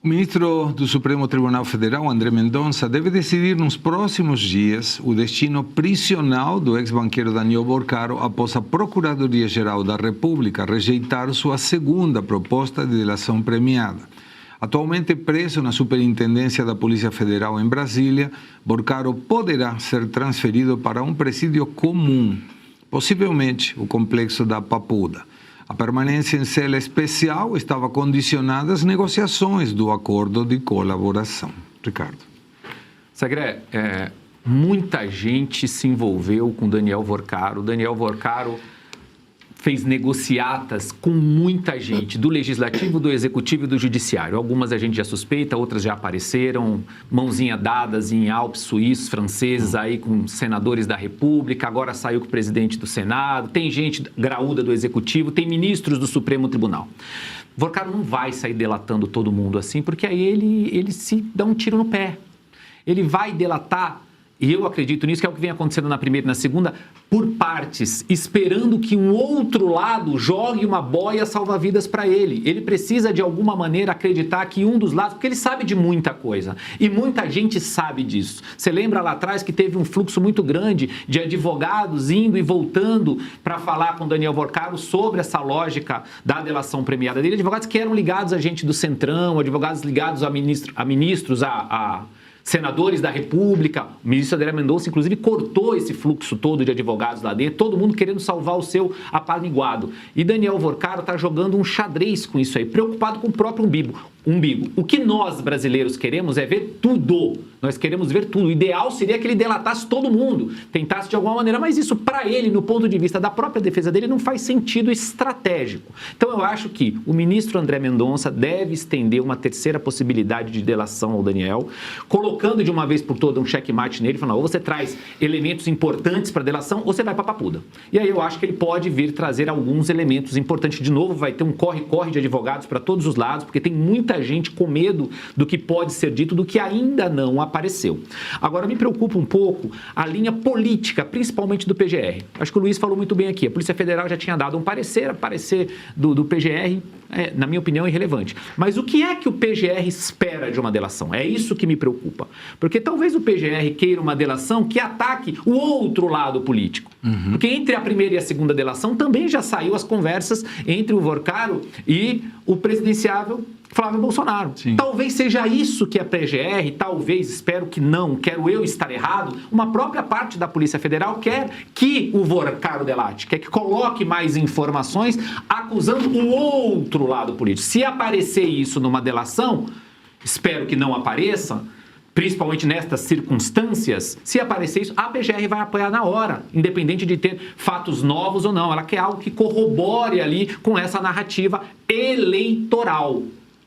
O ministro do Supremo Tribunal Federal, André Mendonça, deve decidir nos próximos dias o destino prisional do ex-banqueiro Daniel Borcaro após a Procuradoria-Geral da República rejeitar sua segunda proposta de delação premiada. Atualmente preso na Superintendência da Polícia Federal em Brasília, Borcaro poderá ser transferido para um presídio comum, possivelmente o complexo da Papuda. A permanência em cela especial estava condicionada às negociações do acordo de colaboração. Ricardo. Sagré, muita gente se envolveu com Daniel Borcaro. Daniel Borcaro fez negociatas com muita gente, do Legislativo, do Executivo e do Judiciário. Algumas a gente já suspeita, outras já apareceram, mãozinha dadas em Alpes suíços, franceses, aí com senadores da República, agora saiu com o presidente do Senado, tem gente graúda do Executivo, tem ministros do Supremo Tribunal. Borcaro não vai sair delatando todo mundo assim, porque aí ele se dá um tiro no pé. Ele vai delatar, e eu acredito nisso, que é o que vem acontecendo na primeira e na segunda, por partes, esperando que um outro lado jogue uma boia salva-vidas para ele. Ele precisa, de alguma maneira, acreditar que um dos lados, porque ele sabe de muita coisa, e muita gente sabe disso. Você lembra lá atrás que teve um fluxo muito grande de advogados indo e voltando para falar com Daniel Borcaro sobre essa lógica da delação premiada dele, advogados que eram ligados a gente do Centrão, advogados ligados a ministros, a senadores da República. O ministro André Mendonça, inclusive, cortou esse fluxo todo de advogados lá dentro, todo mundo querendo salvar o seu apaziguado. E Daniel Borcaro está jogando um xadrez com isso aí, preocupado com o próprio umbigo. O que nós, brasileiros, queremos é ver tudo. Nós queremos ver tudo. O ideal seria que ele delatasse todo mundo, tentasse de alguma maneira, mas isso, para ele, no ponto de vista da própria defesa dele, não faz sentido estratégico. Então, eu acho que o ministro André Mendonça deve estender uma terceira possibilidade de delação ao Daniel, colocando de uma vez por todas um checkmate nele, falando, ou você traz elementos importantes para a delação, ou você vai para a Papuda. E aí eu acho que ele pode vir trazer alguns elementos importantes. De novo, vai ter um corre-corre de advogados para todos os lados, porque tem muita gente com medo do que pode ser dito, do que ainda não apareceu. Agora, me preocupa um pouco a linha política, principalmente do PGR. Acho que o Luiz falou muito bem aqui. A Polícia Federal já tinha dado um parecer do PGR, na minha opinião, irrelevante. Mas o que é que o PGR espera de uma delação? É isso que me preocupa. Porque talvez o PGR queira uma delação que ataque o outro lado político. Porque entre a primeira e a segunda delação também já saiu as conversas entre o Borcaro e o presidenciável Flávio Bolsonaro. Sim. Talvez seja isso que a PGR, talvez, espero que não, quero eu estar errado, uma própria parte da Polícia Federal quer que o Borcaro delate, quer que coloque mais informações acusando o outro lado político. Se aparecer isso numa delação, espero que não apareça, principalmente nestas circunstâncias, se aparecer isso, a PGR vai apoiar na hora, independente de ter fatos novos ou não. Ela quer algo que corrobore ali com essa narrativa eleitoral.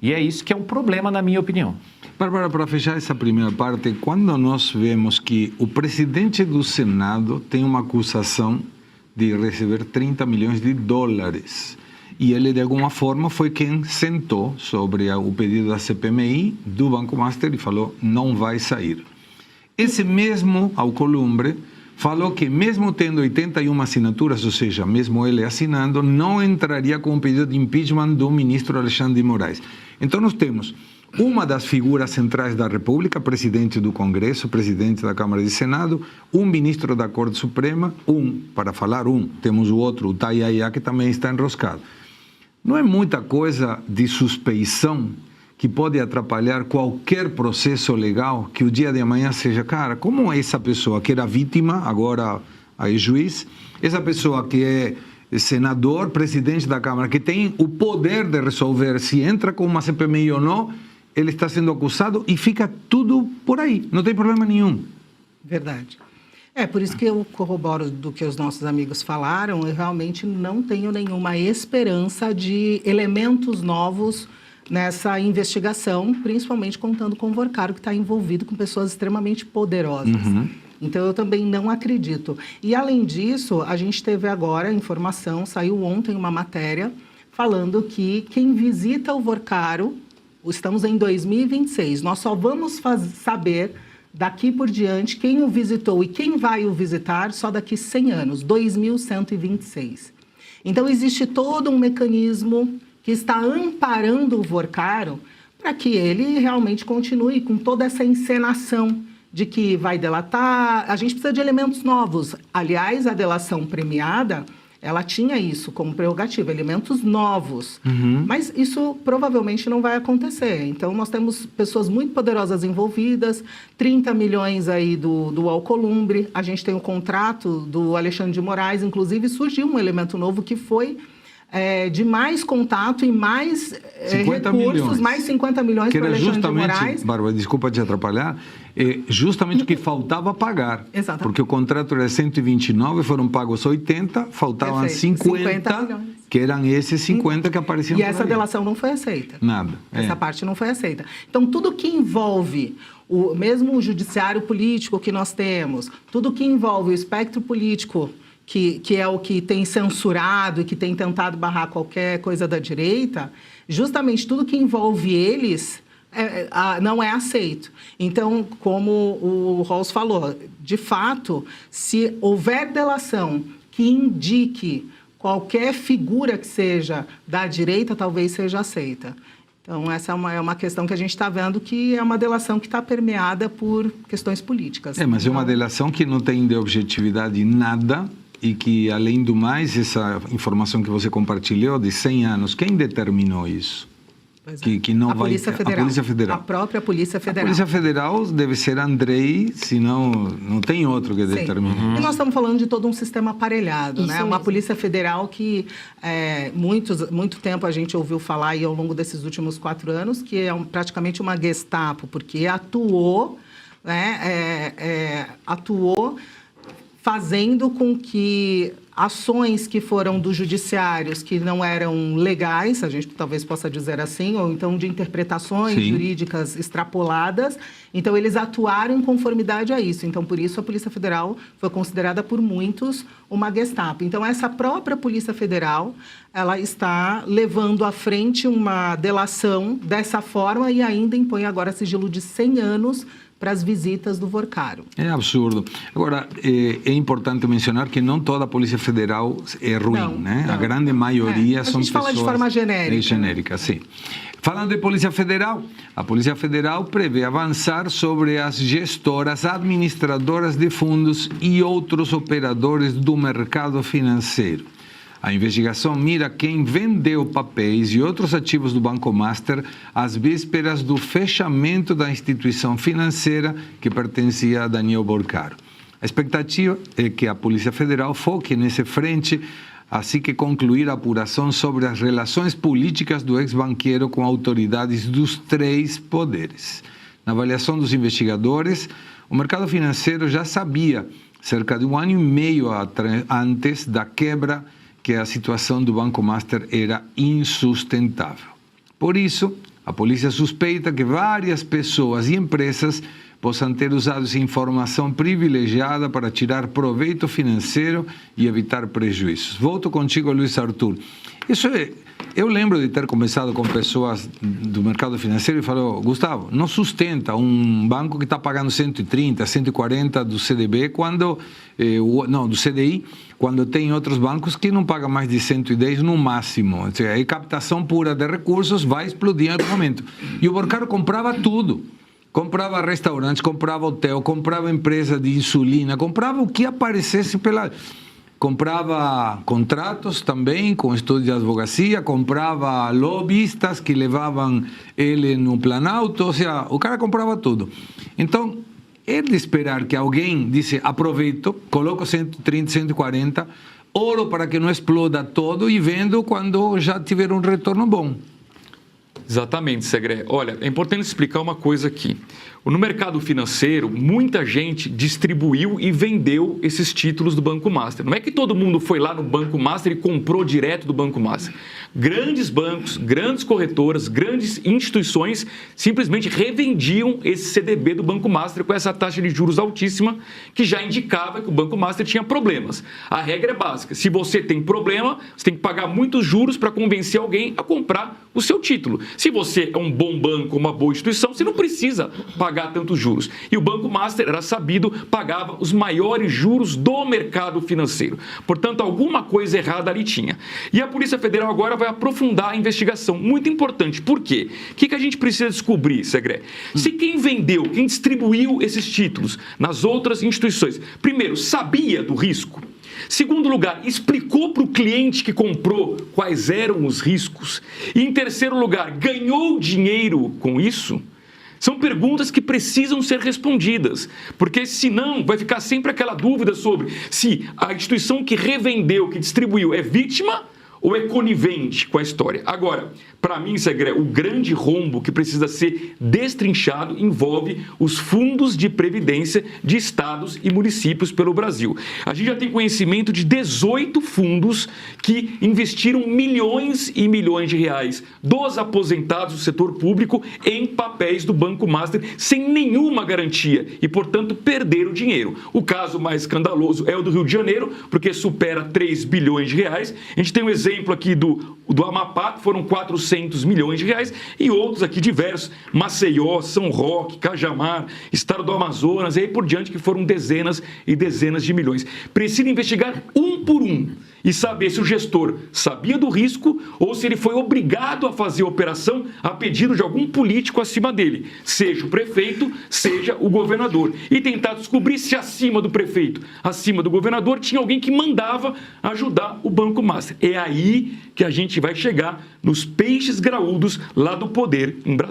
E é isso que é um problema, na minha opinião. Bárbara, para fechar essa primeira parte, quando nós vemos que o presidente do Senado tem uma acusação de receber 30 milhões de dólares e ele, de alguma forma, foi quem sentou sobre o pedido da CPMI do Banco Master e falou, não vai sair. Esse mesmo Alcolumbre falou que mesmo tendo 81 assinaturas, ou seja, mesmo ele assinando, não entraria com o pedido de impeachment do ministro Alexandre de Moraes. Então nós temos uma das figuras centrais da República, presidente do Congresso, presidente da Câmara e Senado, um ministro da Corte Suprema, temos o outro, o Tayaya, que também está enroscado. Não é muita coisa de suspeição que pode atrapalhar qualquer processo legal que o dia de amanhã seja, cara, como essa pessoa que era vítima, agora é juiz, essa pessoa que é senador, presidente da Câmara, que tem o poder de resolver se entra com uma CPMI ou não, ele está sendo acusado e fica tudo por aí, não tem problema nenhum. Verdade. Por isso que eu corroboro do que os nossos amigos falaram, eu realmente não tenho nenhuma esperança de elementos novos nessa investigação, principalmente contando com o Borcaro, que está envolvido com pessoas extremamente poderosas. Então, eu também não acredito. E, além disso, a gente teve agora informação, saiu ontem uma matéria, falando que quem visita o Borcaro, estamos em 2026, nós só vamos saber daqui por diante quem o visitou e quem vai o visitar só daqui 100 anos, 2126. Então, existe todo um mecanismo que está amparando o Borcaro para que ele realmente continue com toda essa encenação de que vai delatar. A gente precisa de elementos novos. Aliás, a delação premiada, ela tinha isso como prerrogativa, elementos novos. Mas isso provavelmente não vai acontecer. Então, nós temos pessoas muito poderosas envolvidas, 30 milhões aí do Alcolumbre. A gente tem o contrato do Alexandre de Moraes. Inclusive, surgiu um elemento novo que foi de mais contato e mais recursos, milhões. mais 50 milhões para o Alexandre de Moraes. Bárbara, desculpa te atrapalhar, justamente o que faltava pagar. Exatamente. Porque o contrato era 129, foram pagos 80, faltavam 50 que eram esses 50 que apareciam E por essa aí. delação não foi aceita. Nada. Essa parte não foi aceita. Então, tudo que envolve mesmo o judiciário político que nós temos, tudo que envolve o espectro político, que é o que tem censurado e que tem tentado barrar qualquer coisa da direita, justamente tudo que envolve eles não é aceito. Então, como o Rawls falou, de fato, se houver delação que indique qualquer figura que seja da direita, talvez seja aceita. Então, essa é uma questão que a gente está vendo que é uma delação que está permeada por questões políticas. Mas é uma delação que não tem de objetividade nada e que, além do mais, essa informação que você compartilhou de 100 anos, quem determinou isso? Que não a Polícia Federal. A Polícia Federal. A própria Polícia Federal. A Polícia Federal deve ser Andrei, senão não tem outro que determine. E nós estamos falando de todo um sistema aparelhado, né? Uma Polícia Federal que muito tempo a gente ouviu falar aí ao longo desses últimos 4 anos que é praticamente uma Gestapo, porque atuou fazendo com que ações que foram dos judiciários que não eram legais, a gente talvez possa dizer assim, ou então de interpretações jurídicas extrapoladas, então eles atuaram em conformidade a isso. Então, por isso, a Polícia Federal foi considerada por muitos uma Gestapo. Então, essa própria Polícia Federal, ela está levando à frente uma delação dessa forma e ainda impõe agora sigilo de 100 anos para as visitas do Vorcaro. É absurdo. Agora, é importante mencionar que não toda a Polícia Federal é ruim, né? A grande maioria são pessoas... A gente fala de forma genérica. Genérica, sim. Falando de Polícia Federal, a Polícia Federal prevê avançar sobre as gestoras, administradoras de fundos e outros operadores do mercado financeiro. A investigação mira quem vendeu papéis e outros ativos do Banco Master às vésperas do fechamento da instituição financeira que pertencia a Daniel Vorcaro. A expectativa é que a Polícia Federal foque nessa frente assim que concluir a apuração sobre as relações políticas do ex-banqueiro com autoridades dos 3 poderes. Na avaliação dos investigadores, o mercado financeiro já sabia, cerca de 1 ano e meio antes da quebra, que a situação do Banco Master era insustentável. Por isso, a polícia suspeita que várias pessoas e empresas possam ter usado essa informação privilegiada para tirar proveito financeiro e evitar prejuízos. Volto contigo, Luiz Arthur. Eu lembro de ter conversado com pessoas do mercado financeiro e falou: Gustavo, não sustenta um banco que está pagando 130, 140 do CDB, do CDI, quando tem outros bancos que não pagam mais de 110 no máximo. Ou seja, a captação pura de recursos vai explodir em outro momento. E o Vorcaro comprava tudo. Comprava restaurantes, comprava hotel, comprava empresa de insulina, comprava o que aparecesse pela... Comprava contratos também com estúdios de advocacia, comprava lobbyistas que levavam ele no Planalto, ou seja, o cara comprava tudo. Então, é de esperar que alguém disse: aproveito, coloco 130, 140, oro para que não exploda todo e vendo quando já tiver um retorno bom. Exatamente, Segré. Olha, é importante explicar uma coisa aqui. No mercado financeiro, muita gente distribuiu e vendeu esses títulos do Banco Master. Não é que todo mundo foi lá no Banco Master e comprou direto do Banco Master. Grandes bancos, grandes corretoras, grandes instituições simplesmente revendiam esse CDB do Banco Master com essa taxa de juros altíssima que já indicava que o Banco Master tinha problemas. A regra é básica: se você tem problema, você tem que pagar muitos juros para convencer alguém a comprar o seu título. Se você é um bom banco, uma boa instituição, você não precisa pagar tantos juros. E o Banco Master, era sabido, pagava os maiores juros do mercado financeiro. Portanto, alguma coisa errada ali tinha. E a Polícia Federal agora vai aprofundar a investigação. Muito importante. Por quê? O que a gente precisa descobrir, Segré? Se quem vendeu, quem distribuiu esses títulos nas outras instituições, primeiro, sabia do risco. Segundo lugar, explicou para o cliente que comprou quais eram os riscos. E em terceiro lugar, ganhou dinheiro com isso? São perguntas que precisam ser respondidas, porque senão vai ficar sempre aquela dúvida sobre se a instituição que revendeu, que distribuiu, é vítima ou é conivente com a história. Agora, para mim, Segré, o grande rombo que precisa ser destrinchado envolve os fundos de previdência de estados e municípios pelo Brasil. A gente já tem conhecimento de 18 fundos que investiram milhões e milhões de reais dos aposentados do setor público em papéis do Banco Master sem nenhuma garantia e, portanto, perderam dinheiro. O caso mais escandaloso é o do Rio de Janeiro, porque supera 3 bilhões de reais. A gente tem um exemplo aqui do Amapá, que foram 400 milhões de reais, e outros aqui diversos, Maceió, São Roque, Cajamar, Estado do Amazonas, e aí por diante, que foram dezenas e dezenas de milhões. Precisa investigar um por um e saber se o gestor sabia do risco ou se ele foi obrigado a fazer a operação a pedido de algum político acima dele, seja o prefeito, seja o governador, e tentar descobrir se acima do prefeito, acima do governador, tinha alguém que mandava ajudar o Banco Master. É aí que a gente vai chegar nos peixes graúdos lá do poder em Brasília.